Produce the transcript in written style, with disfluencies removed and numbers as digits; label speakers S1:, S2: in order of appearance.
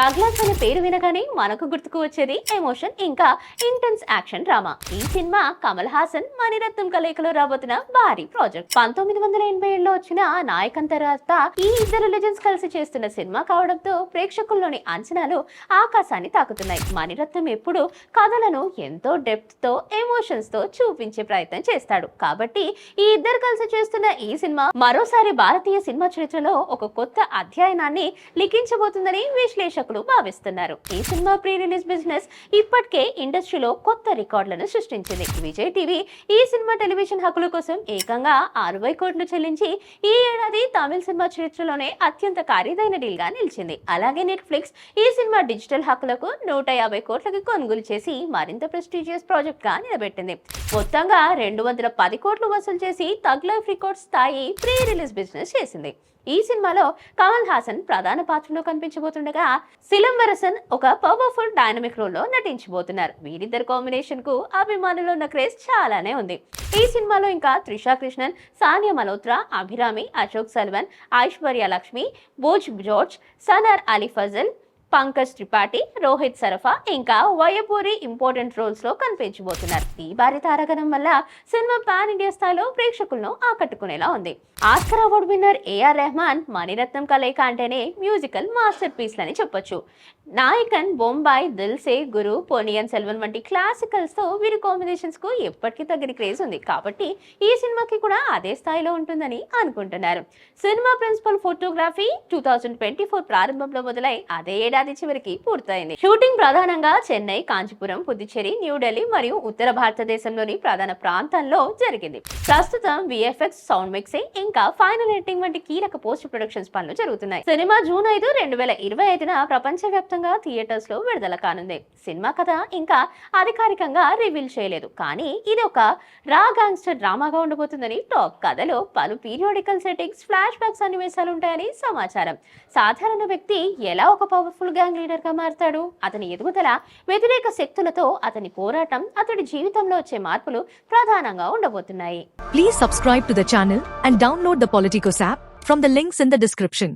S1: తగ్లాస్ అనే పేరు వినగానే మనకు గుర్తుకు వచ్చేది ఎమోషన్ ఇంకా ఇంటెన్స్ యాక్షన్ డ్రామా. ఈ సినిమా కమల్ హాసన్ మణిరత్నం కలయికలో రాబోతున్న భారీ ప్రాజెక్ట్. 1987లో వచ్చిన నాయకన్ తర్వాత ఈ ఇద్దరు లెజెండ్స్ కలిసి చేస్తున్న సినిమా కావడంతో ప్రేక్షకుల్లోని అంచనాలు ఆకాశాన్ని తాకుతున్నాయి. మణిరత్నం ఎప్పుడు కథలను ఎంతో డెప్త్ తో ఎమోషన్స్ తో చూపించే ప్రయత్నం చేస్తాడు కాబట్టి ఈ ఇద్దరు కలిసి చేస్తున్న ఈ సినిమా మరోసారి భారతీయ సినిమా చరిత్రలో ఒక కొత్త అధ్యాయనాన్ని లిఖించబోతుందని విశ్లేషకులు భావిస్తున్నారు. ఈ సినిమా ప్రీ రిలీజ్ బిజినెస్ ఇప్పటికే ఇండస్ట్రీలో కొత్త రికార్డులను సృష్టించింది. విజయ్ టీవీ ఈ సినిమా టెలివిజన్ హక్కుల కోసం ఏకంగా 60 కోట్లు చెల్లించి ఈ ఏడాది తమిళ సినిమా చరిత్రలోనే అత్యంత ఖరీదైన డీల్ గా నిలిచింది. అలాగే నెట్ఫ్లిక్స్ ఈ సినిమా డిజిటల్ హక్కులకు 150 కోట్లకి కొనుగోలు చేసి మరింత ప్రెస్టీజియస్ ప్రాజెక్ట్ గా నిలబెట్టింది. మొత్తంగా 210 కోట్లు వసూలు చేసి తగ్ లైఫ్ రికార్డ్ స్థాయి ప్రీ రిలీజ్ బిజినెస్ చేసింది. ఈ సినిమాలో కమల్ హాసన్ ప్రధాన పాత్రలో కనిపించబోతుండగా సిలంబరసన్ ఒక పవర్ఫుల్ డైనమిక్ రోల్ లో నటించబోతున్నారు. వీరిద్దరు కాంబినేషన్ కు అభిమానులు ఉన్న క్రేజ్ చాలానే ఉంది. ఈ సినిమాలో ఇంకా త్రిషా కృష్ణన్, సానియా మల్హోత్రా, అభిరామి, అశోక్ సల్వన్, ఐశ్వర్య లక్ష్మి, బోజ్ జార్జ్, సనార్ అలీ ఫజల్, పంకజ్ త్రిపాఠి, రోహిత్ సరఫా ఇంకా వయపూరి ఇంపార్టెంట్ రోల్స్ లో కనిపించబోతున్నారు. ఈ భారీ తారాగణం వల్ల సినిమా పాన్ ఇండియా స్థాయిలో ప్రేక్షకులను ఆకట్టుకునేలా ఉంది. Oscar award winner AR Rahman Mani Ratnam కలయిక అంటేనే మ్యూజికల్ మాస్టర్ పీస్లని చెప్పొచ్చు. నాయకన్, బొంబాయి, దిల్ సే, గురు, పొనియన్ సెల్వన్ వంటి క్లాసికల్స్ తో వీరి కాంబినేషన్స్ కు ఎప్పటికీ తగ్గని క్రేజ్ ఉంది కాబట్టి ఈ సినిమాకి కూడా అదే స్థాయిలో ఉంటుందని అనుకుంటున్నారు. సినిమా ప్రిన్సిపల్ ఫోటోగ్రఫీ 2024 ప్రారంభంలో మొదలై అదే ఏడాది చివరికి పూర్తయింది. షూటింగ్ ప్రధానంగా చెన్నై, కాంచీపురం, పుదుచ్చేరి, న్యూఢిల్లీ మరియు ఉత్తర భారతదేశంలోని ప్రధాన ప్రాంతాల్లో జరిగింది. ప్రస్తుతం విఎఫ్ఎక్స్, సౌండ్ మిక్సింగ్ ఇంకా ఫైనల్ ఎడిటింగ్ వంటి కీలక పోస్ట్ ప్రొడక్షన్స్ పనులు జరుగుతున్నాయి. సినిమా జూన్ 5, 2025న ప్రపంచవ్యాప్తంగా థియేటర్స్ లో విడుదల కానుంది. సినిమా కథ ఇంకా అధికారికంగా రివీల్ చేయలేదు కానీ ఇది ఒక రా గ్యాంగ్స్టర్ డ్రామాగా ఉండబోతుందని టాక్. కథలో పలు పీరియాడికల్ సెట్టింగ్స్, ఫ్లాష్ బ్యాక్ సన్నివేశాలు ఉంటాయని సమాచారం. సాధారణ వ్యక్తి ఎలా ఒక పవర్ఫుల్ గ్యాంగ్ లీడర్ గా మారతాడు, అతని ఎదుగుదల, వ్యతిరేక శక్తులతో అతని పోరాటం, అతడి జీవితంలో వచ్చే మార్పులు ప్రధానంగా ఉండబోతున్నాయి.
S2: Please subscribe to the channel and download the Politicos app from the links in the description.